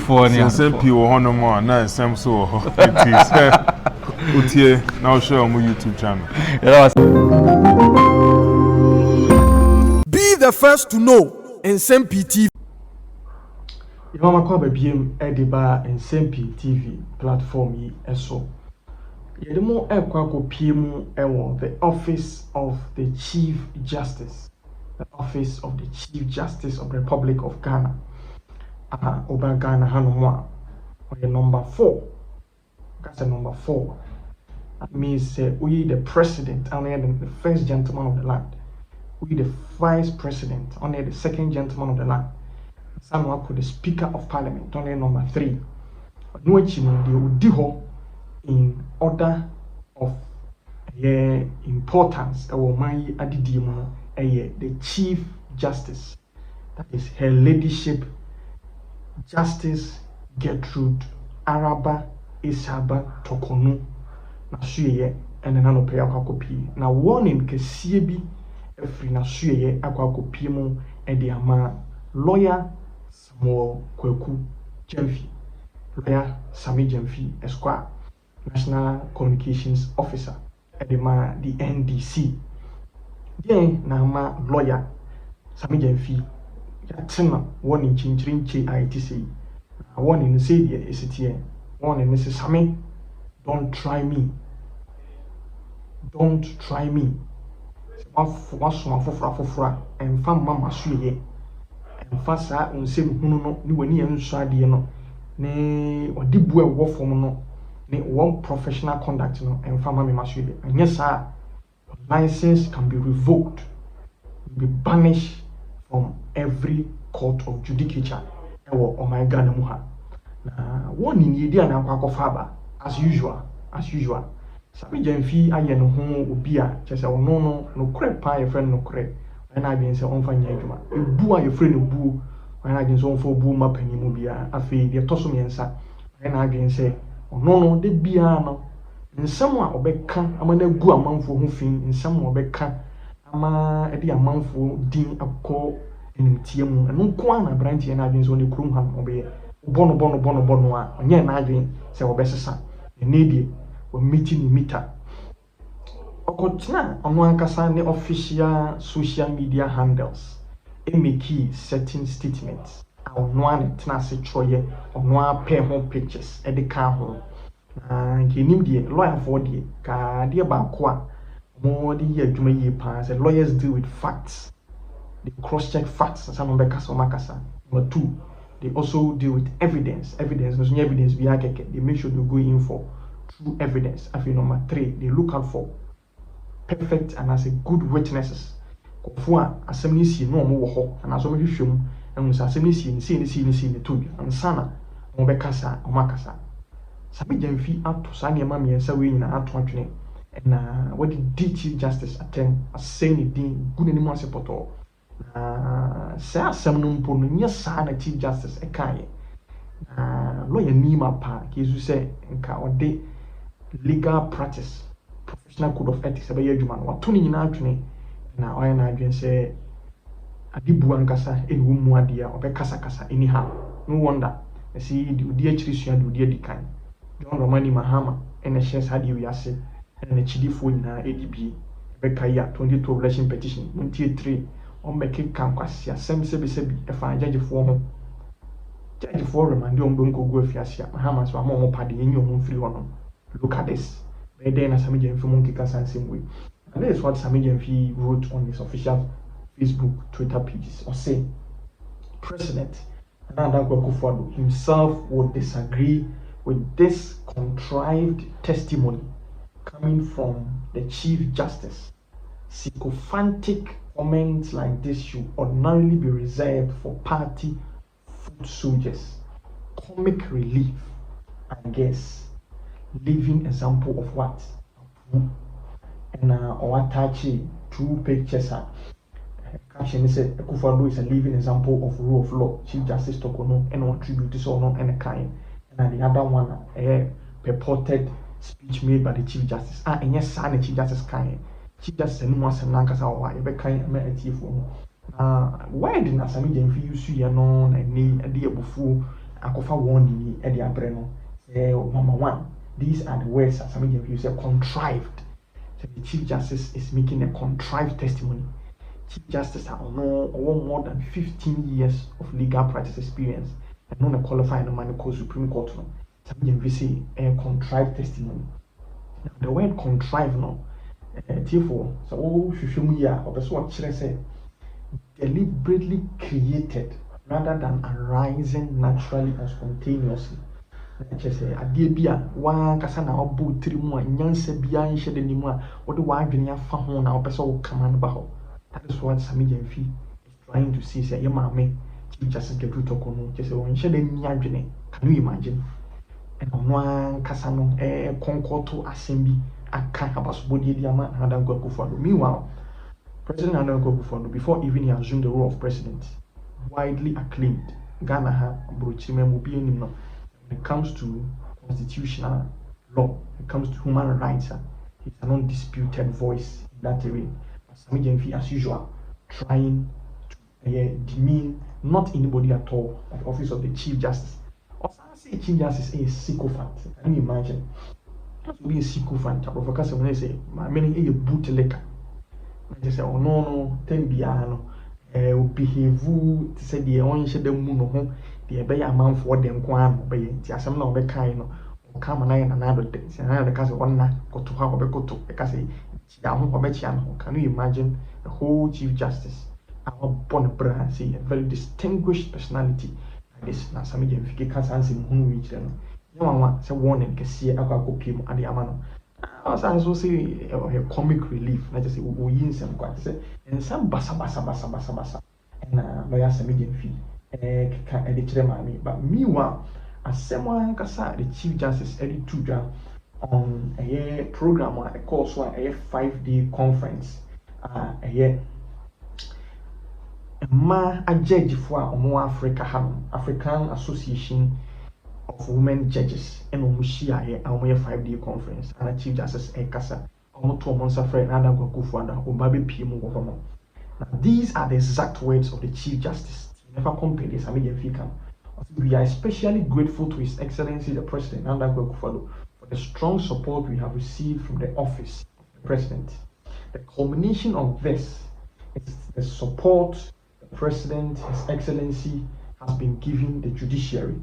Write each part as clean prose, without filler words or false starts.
for Nsem-Pii wo hono mo na nsem so wo. It is utie now share on my YouTube channel. Be the first to know Nsem-Pii TV. Mama kwa babiem ediba Nsem-Pii TV platform yi eso. Yedemo ekwa ko piemu ewo the office of the Chief Justice. The office of the Chief Justice of the Republic of Ghana. Oba Ghana hanomwa. Number 4. That's number 4. That means we the president, only the first gentleman of the land. We the vice president, only the second gentleman of the land. Someone called the Speaker of Parliament, only number 3. No achievement they would do in order of importance. The Chief Justice, that is Her Ladyship Justice Gertrude Araba Isaba Tokonu. Na suye and then no pay akwakopi. Na warning kesie bi efri na suye akwakopi mu e de ama lawyer Samuel Kweku Jemfi. Lawyer Sammy Jemfi Esquire, National Communications Officer at the NDC. Then na ma lawyer Sammy Jemfi yatsena warning chinchirinche ITC. Warning say the ECTN. Warning Mrs. Sammy, don't try me. Don't try me. Wafufra and fam mama suye and fasa unsem huno ni wani ensade no ne odibu ewo fom no ne one professional conduct no and fam mama suye and yes sir, license can be revoked, be banished from every court of judicature ewo o my Ghana mu ha. Na one in yedi an akwa as usual. Sammy Jemfi aye no ho obi a chese ono no kre pa ye friend no kre na agin se onfa nya adwuma ebu a ye friend no bu na agin so onfa bu ma panimu bia afi de toso miensa na agin se ono no de bia no nsem a obeka amana gu amanfo ho fin nsem a obeka ama ede amanfo din akọ enimtie mu eno ko ana brantie na agin so ne krum ha obe bono a onye na agin se obesesa enedie or meeting meter. Okotna onwankasa ne official social media handles. Make certain statements. Ono an tena se choye, ono a pair home pictures e de ka ho. Na nkenim de lawyer for de ka de ba ko a mo de ye adwuma yi pa say lawyers deal with facts. They cross check facts some be kasa makasa. Number 2, they also deal with evidence. Evidence no evidence be akeke. They make sure they go in for true evidence. I feel number 3, they look out for perfect and as a good witnesses. Kofua assembly see no more ho and as we show and assembly see the two and sana obekasa omakasa. Sammy Jemfi up to Sanya Mammy and Sawi in our 20 and what did Chief Justice attend as saying it did good anymore support. Sa Samnum Ponunia Sana Chief Justice Ekaye. Lawyer Nima Pa, Kizu say, nka ode legal practice, professional code of ethics, about Yajuman, what tuning in our training. Now I and say, Adibu and Kasa, in Wumuadia, or Kasa, anyhow. No wonder, I see the dear Christian, the dear Decan, John Romani Mahama, and the shares had you yase, and the Chidi phone na ADB, Bekaya, 22 election petition, 23, on Becky Kankasia, Sam Sebi, a fine judge for home. Judge for him and don't go Fiasia, Mahamas, or more party in your own free one. Look at this. By then, Sammy Jemfi monkey can same way. And that is what Sammy Jemfi wrote on his official Facebook, Twitter pages, or say, President Nana Akufo-Addo himself would disagree with this contrived testimony coming from the Chief Justice. Sycophantic comments like this should ordinarily be reserved for party foot soldiers. Comic relief, I guess. Living example of what? And or attach 2 pictures. Caption said Akufo-Addo is a living example of rule of law. Chief Justice Tokono and on tribute this or not and a kind. And the other one a purported speech made by the Chief Justice. And yes, the Chief Justice kind. Chief Justice and was some Nankasa or a kind of why didn't Sammy Jemfi use you and a dear buffoon akofa warning e de abre no say number one, these are the words that Sammy Gyamfi say contrived. So the Chief Justice is making a contrived testimony. Chief Justice has more than 15 years of legal practice experience and not qualified no man called Supreme Court. No. Sammy Gyamfi say a contrived testimony. Now the word contrived no, therefore, so show me ya or what say deliberately created rather than arising naturally and spontaneously. Just say adeɛ bi a wankasa na ɔbɔ tiri mu a nyansa bia nhyɛ de nimu a wɔde wadwene afa ho na ɔpɛ sɛ ɔkama no ba hɔ. That is what Sammy Gyamfi is trying to see. Say, maame Chief Justice Gertrude Torkornoo no, just say ɔnhyɛ de ni adwene. Can you imagine? And ɔno ankasa no kɔnkɔto asɛm bi aka abasobɔdeɛ di ama Nana Akufo-Addo. Meanwhile, President Nana Akufo-Addo, before even he assumed the role of president, widely acclaimed Ghana ha brochime mu bi enim no. When it comes to constitutional law, when it comes to human rights, he's an undisputed voice in that area. Sammy Gyamfi, as usual, trying to demean not anybody at all at the office of the Chief Justice. Or say Chief Justice is a sycophant. Can you imagine? Not to be a sycophant, a provocateur when they say, my meaning a bootlegger. And they say, oh no, tembiano, behave to say the orange the moon. The bay amount for them quan by the assembly of the kind or come and another day. And I the one go to have a go to because can you imagine the whole Chief Justice? Our Bonabra, see a very distinguished personality like this. Now, Sammy Gyamfi can't answer who reach them. No one say warning can see a go pim at the amano. I was also say a comic relief. Let us say we yin some quite say and some basa. And lawyer Sammy Gyamfi. But meanwhile, as someone the Chief Justice Eddie Tuja on a program a course a 5-day conference a year a judge for African Association of Women Judges and Omushia a 5-day conference and a Chief Justice Ekasa almost 2 months after Nana Akufo-Addo Obabe PM. Now these are the exact words of the Chief Justice. Never compare this. We are especially grateful to His Excellency the President Nana Akufo-Addo for the strong support we have received from the office of the President. The culmination of this is the support the President, His Excellency, has been giving the judiciary.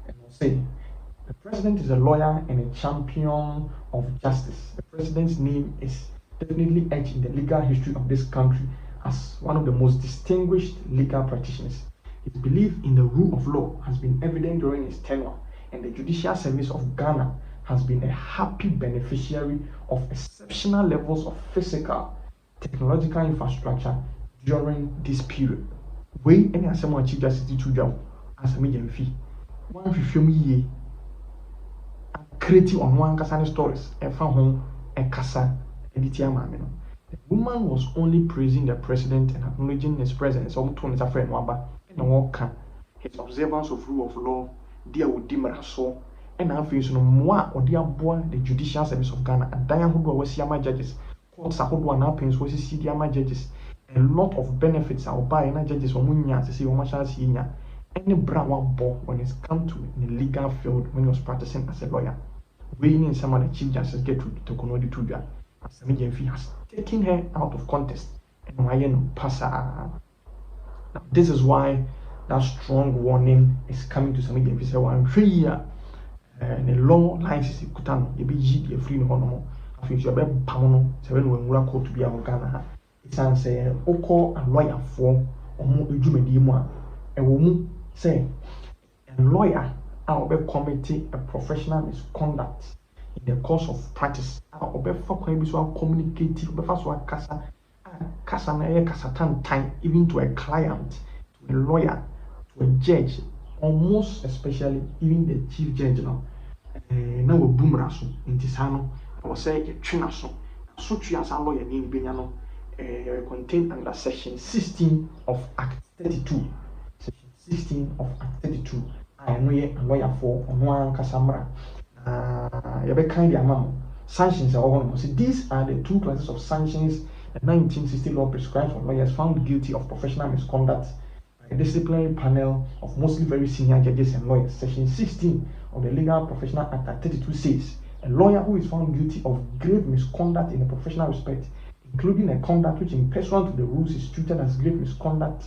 And I'll say, the President is a lawyer and a champion of justice. The President's name is definitely etched in the legal history of this country as one of the most distinguished legal practitioners. His belief in the rule of law has been evident during his tenure, and the Judicial Service of Ghana has been a happy beneficiary of exceptional levels of physical, technological infrastructure during this period. When any Assembly Chief Justice Tuja as Sammy Gyamfi, one film ye creative on one Kasane stories, and found home a Kasa editia mamino. The woman was only praising the President and acknowledging his presence. Almost his friend Wamba. And walk his observance of rule of law, dear with Dimaraso, and I feel no more or dear boy, the Judicial Service of Ghana, and Diane who was Yama judges, courts are who one appings was Yama judges, a lot of benefits are by and judges or Munya to see Omasha Senior, any brown ball when it's come to in the legal field when he was practicing as a lawyer. Weighing some of the Chief Justice Gertrude Torkornoo Tuja, as Sammy Gyamfi has taken her out of contest and Ryan Passa. Now, this is why that strong warning is coming to Sammy Gyamfi. Say, one 3 year and a long line is Kutano, you be G, free no hono. I think you're better Pamono, 7 when we are called to be our Ghana. It's answer Oko and lawyer for Omo Ujumedimwa. A woman say, a lawyer, our committee a professional misconduct in the course of practice. Our for communicative, before Kasa time, even to a client, to a lawyer, to a judge, almost especially even the chief judge now. Now we boom raso in Tisano. I was saying a trinaso. So as a lawyer in Binyano contained under section 16 of Act 32. Section 16 of Act 32. I am a lawyer for one Casamra. You're kind of sanctions are all. These are the 2 classes of sanctions. The 1960 law prescribes for lawyers found guilty of professional misconduct by a disciplinary panel of mostly very senior judges and lawyers. Section 16 of the Legal Professional Act at 32 says, a lawyer who is found guilty of grave misconduct in a professional respect, including a conduct which in pursuant to the rules is treated as grave misconduct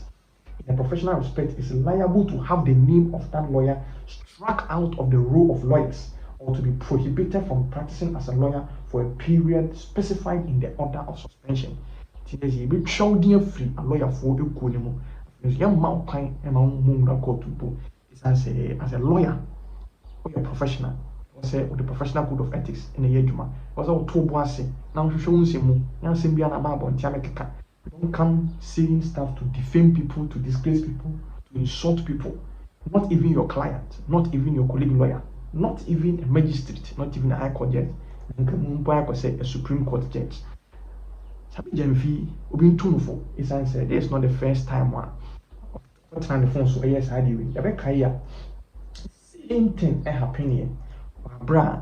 in a professional respect, is liable to have the name of that lawyer struck out of the roll of lawyers or to be prohibited from practicing as a lawyer for a period specified in the order of suspension. You be free a lawyer for a cool young mount pine among moon court to as a lawyer or a professional. Say the professional code of ethics in a yejuma was all two bossy. Now you show Nsem-Pii, now Sammy and Ababo and Tiameka. Don't come saying stuff to defame people, to disgrace people, to insult people. Not even your client, not even your colleague lawyer, not even a magistrate, not even a high court judge, and a Supreme Court judge. Sammy Nsem-Pii, Obin Tunufo, is answered. This is not the first time one. What's on the phone? So, yes, I do. Same thing happened here. Bra,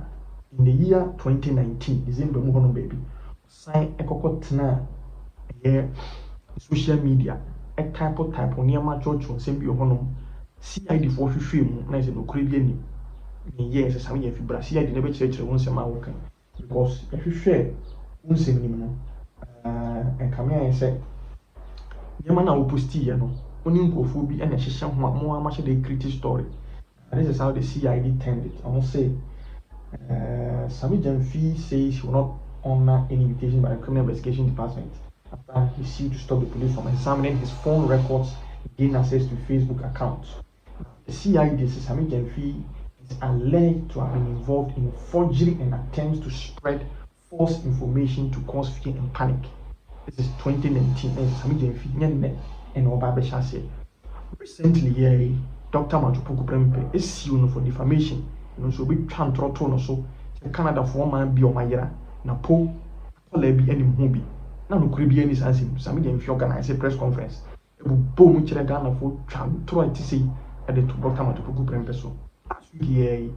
in the year 2019, December, baby, sign a cocotna, social media, a type near my church on Nsem-Pii honum, CID for film, nice and Ukrainian. Yes, some year for CID never church once a month, because if you share, Nsem-Pii, and come here and say, Yamana Opustia, Oninkophobia, and a sham more much a creative story. And this is how the CID turned it. I must say. Sammy Nsem-Pii says he will not honor any invitation by the Criminal Investigation Department after he sued to stop the police from examining his phone records and gain access to Facebook accounts. The CID says Sammy Nsem-Pii is alleged to have been involved in forgery and attempts to spread false information to cause fear and panic. This is 2019, and Sammy Nsem-Pii and Obabesha said. Recently, Dr. Matupuku Prempe is sued for defamation. So we can't throttle so Canada for man be on my year. Na po all be any movie. Now no could be any sense. Sammy Nsem-Pii organize a press conference. Bo much Ghana for try to say at the Dr. Matupuku Prempeso. Last week,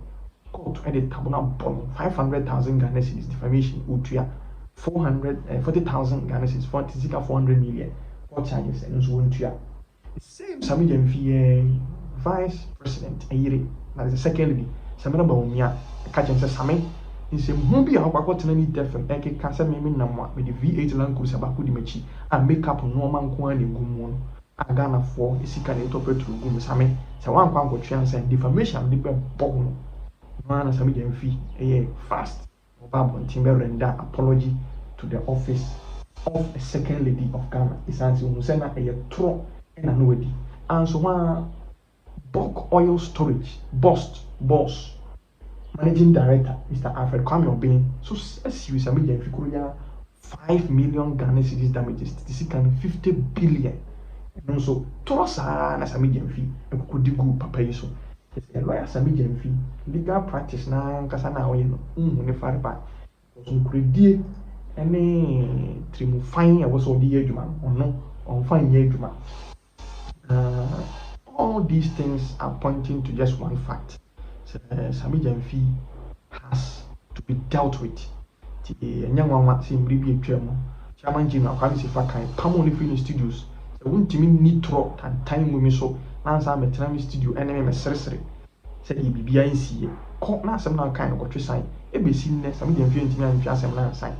court at the Tabuna Bon 500,000 Ghana cedis defamation, Utria 440,000 Ghana cedis, 400 million. Court charges and so on. The same Sammy Nsem-Pii vice president, that is the second lady. Samena Baumia, catching Sammy, Nsem-Pii, how I got to any death and Eke Casa Namwa with the V8 Land Cruiser Baku Dimechi and make up Norman Kwan in Gumon. I Ghana for a sick and interpret to Gum Sammy, so one quango chance and defamation, the bone. Man, Sammy Nsem-Pii, a fast, Bob and Timber render apology to the office of a second lady of Ghana. It's answering Musena a tro and annuity. And so one bulk oil storage, boss, managing director, Mr. Alfred Kwame Obin. So as you Sammy Nsem-Pii 5 million Ghana cedis damages, this is 50 billion. And also, Tosa na Sammy Nsem-Pii, and could go papa so. A lawyer Sammy Nsem-Pii, legal practice na Kasana Oyen, far back. So could deal any trimu fine, I was all the Juma, or no, on fine Juma. All these things are pointing to just one fact. Sammy Nsem-Pii has to be dealt with. Young one seem to be a Chairman General, Kwame Pamoni Film Studios. So, won't mean need trot and time with me so. Nancy, I'm a Trami studio, and I'm a sorcery. Said he be BIC. Court now some kind of what you sign. Every scene, Sammy Nsem-Pii and Fiasam sign.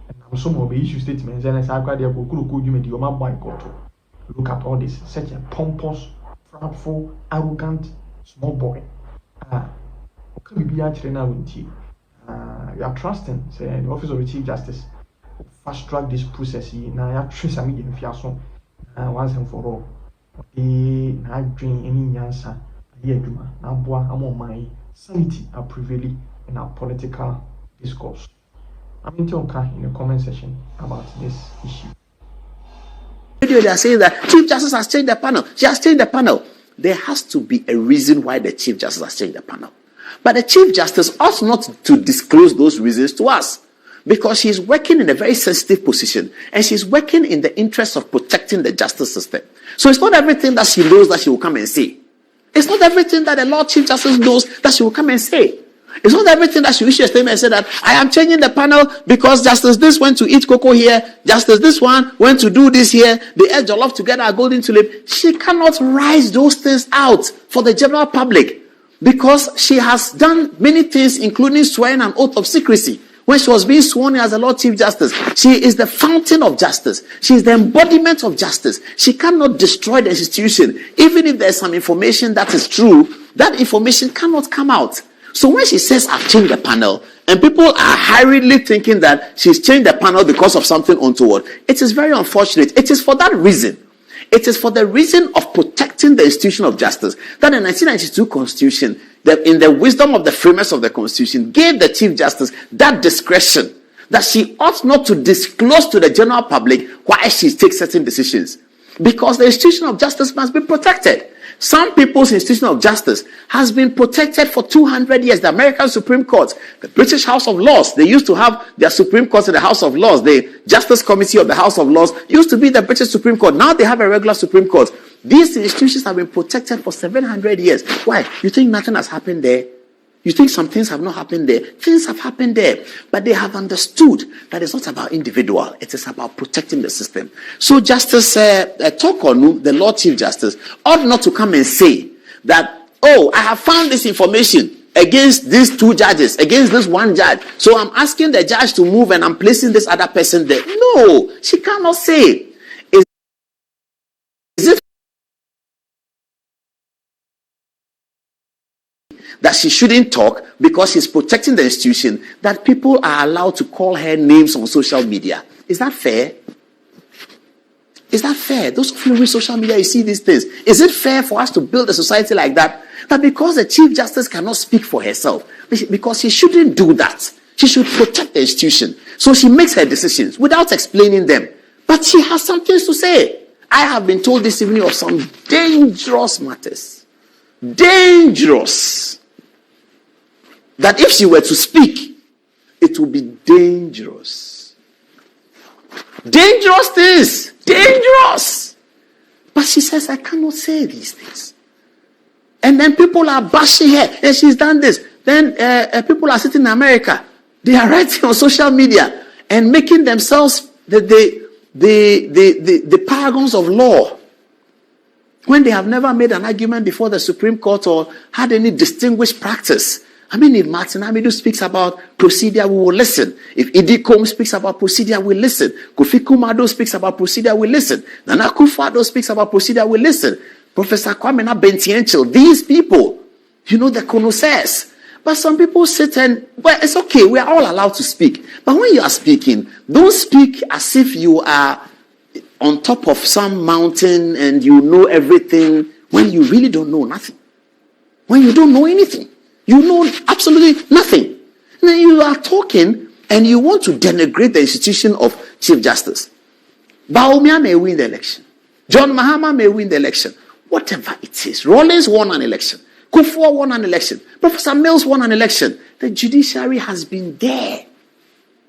And I'm some of the issue statements, and as I got there, could you make your map by Goto. Look at all this, such a pompous, proudful, arrogant, small boy. Okay, be actually now with you. You are trusting, say, the Office of the Chief Justice fast track this process. Now, you are tracing Sammy Nsem-Pii once and for all. I drink any answer. Now, boy, I'm on my sanity are prevailing in our political discourse. I'm in the comment section about this issue. They are saying that Chief Justice has changed the panel. She has changed the panel. There has to be a reason why the Chief Justice has changed the panel. But the Chief Justice ought not to disclose those reasons to us, because she's working in a very sensitive position and she's working in the interest of protecting the justice system. So it's not everything that she knows that she will come and say. It's not everything that the Lord Chief Justice knows that she will come and say. It's not everything that she issue a statement and say that I am changing the panel because Justice this went to eat cocoa here, Justice this one went to do this here, they ate jollof together at Golden Tulip. She cannot rise those things out for the general public because she has done many things, including swearing an oath of secrecy. When she was being sworn in as the Lord Chief Justice, she is the fountain of justice. She is the embodiment of justice. She cannot destroy the institution. Even if there's some information that is true, that information cannot come out. So when she says, I've changed the panel, and people are hurriedly thinking that she's changed the panel because of something untoward, it is very unfortunate. It is for that reason. It is for the reason of protecting the institution of justice that the 1992 Constitution, that in the wisdom of the framers of the Constitution, gave the Chief Justice that discretion that she ought not to disclose to the general public why she takes certain decisions. Because the institution of justice must be protected. Some people's institution of justice has been protected for 200 years. The American Supreme Court, the British House of Lords, they used to have their Supreme Court in the House of Lords. The Justice Committee of the House of Lords used to be the British Supreme Court. Now they have a regular Supreme Court. These institutions have been protected for 700 years. Why? You think nothing has happened there? You think some things have not happened there? Things have happened there. But they have understood that it's not about individual. It is about protecting the system. So Justice Tokonu, the Lord Chief Justice, ought not to come and say that, oh, I have found this information against these two judges, against this one judge. So I'm asking the judge to move and I'm placing this other person there. No, she cannot say. Is it that she shouldn't talk because she's protecting the institution, that people are allowed to call her names on social media? Is that fair? Is that fair? Those of you who read social media, you see these things. Is it fair for us to build a society like that? That because the Chief Justice cannot speak for herself, because she shouldn't do that. She should protect the institution. So she makes her decisions without explaining them. But she has some things to say. I have been told this evening of some dangerous matters. Dangerous. That if she were to speak, it would be dangerous. Dangerous things. Dangerous. But she says, I cannot say these things. And then people are bashing her. And she's done this. Then people are sitting in America. They are writing on social media and making themselves the paragons of law, when they have never made an argument before the Supreme Court or had any distinguished practice. I mean, if Martin Amidu speaks about procedure, we will listen. If Idi Kom speaks about procedure, we listen. Kofi Kumado speaks about procedure, we listen. Nana Akufo-Addo speaks about procedure, we listen. Professor Kwame Bentienchil, these people, the connoisseurs. But some people sit and, well, it's okay, we are all allowed to speak. But when you are speaking, don't speak as if you are on top of some mountain and you know everything when you really don't know nothing. When you don't know anything. You know absolutely nothing. Now you are talking and you want to denigrate the institution of Chief Justice. Bawumia may win the election. John Mahama may win the election. Whatever it is. Rawlings won an election. Kufuor won an election. Professor Mills won an election. The judiciary has been there.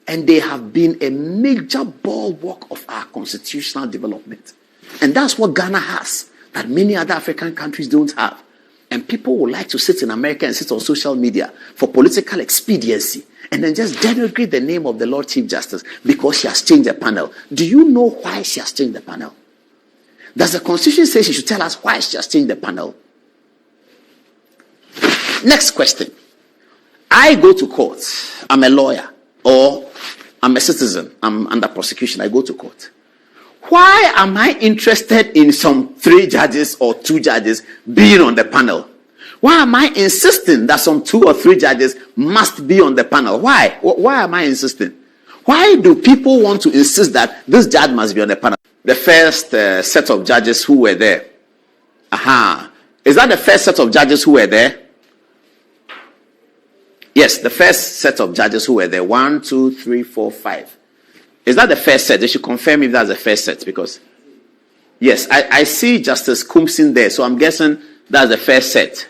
And they have been a major bulwark of our constitutional development. And that's what Ghana has, that many other African countries don't have. And people would like to sit in America and sit on social media for political expediency and then just denigrate the name of the Lord Chief Justice because she has changed the panel. Do you know why she has changed the panel? Does the Constitution say she should tell us why she has changed the panel? Next question. I go to court. I'm a lawyer or I'm a citizen. I'm under prosecution. I go to court. Why am I interested in some 3 judges or 2 judges being on the panel? Why am I insisting that some 2 or 3 judges must be on the panel? Why? Why am I insisting? Why do people want to insist that this judge must be on the panel? The first set of judges who were there. Is that the first set of judges who were there? Yes, the first set of judges who were there. 1, 2, 3, 4, 5. Is that the first set? They should confirm if that's the first set, because yes, I see Justice Kumsin there, so I'm guessing that's the first set.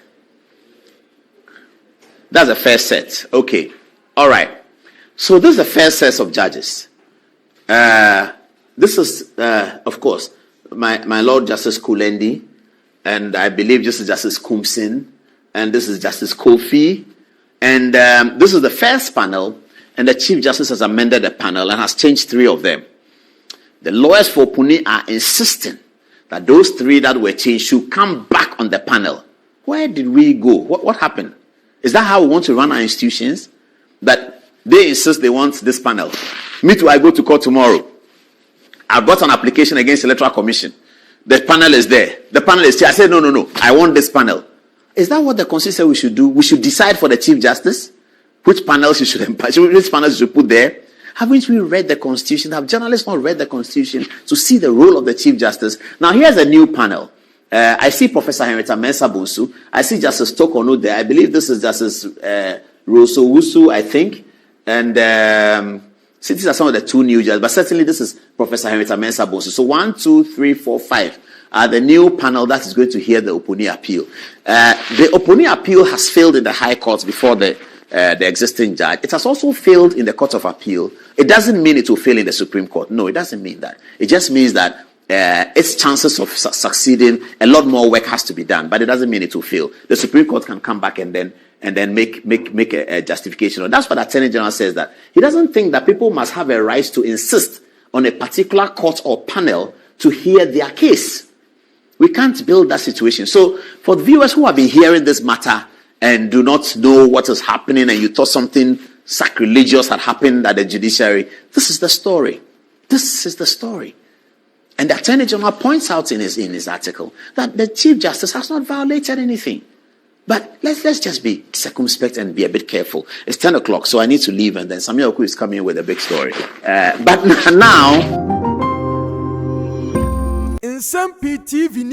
That's the first set. Okay. All right. So this is the first set of judges. This is, of course, my Lord Justice Kulendi, and I believe this is Justice Kumsin, and this is Justice Kofi, And this is the first panel, and the Chief Justice has amended the panel and has changed 3 of them. The lawyers for Puni are insisting that those 3 that were changed should come back on the panel. Where did we go? What happened? Is that how we want to run our institutions? That they insist they want this panel. Me too, I go to court tomorrow. I brought an application against the Electoral Commission. The panel is there. The panel is here. I said, no, I want this panel. Is that what the Constitution said we should do? We should decide for the Chief Justice which panels you should put there. Haven't we read the Constitution? Have journalists not read the Constitution to see the role of the Chief Justice? Now, here's a new panel. I see Professor Henrietta Mensah-Bonsu. I see Justice Tokono there. I believe this is Justice Rosso Wusu, I think. And so these are some of the 2 new judges. But certainly this is Professor Henrietta Mensah-Bonsu. So 1, 2, 3, 4, 5 are the new panel that is going to hear the Oponi appeal. The Oponi appeal has failed in the High Court before the existing judge. It has also failed in the Court of Appeal. It doesn't mean it will fail in the Supreme Court. No, it doesn't mean that. It just means that its chances of succeeding, a lot more work has to be done. But it doesn't mean it will fail. The Supreme Court can come back and then make a justification. And that's what the Attorney General says, that he doesn't think that people must have a right to insist on a particular court or panel to hear their case. We can't build that situation. So for the viewers who have been hearing this matter and do not know what is happening, and you thought something sacrilegious had happened at the judiciary, this is the story. This is the story. And the Attorney General points out in his article that the Chief Justice has not violated anything. But let's just be circumspect and be a bit careful. It's 10 o'clock, so I need to leave, and then Sammy Oku is coming with a big story. But now... Nsem-Pii TV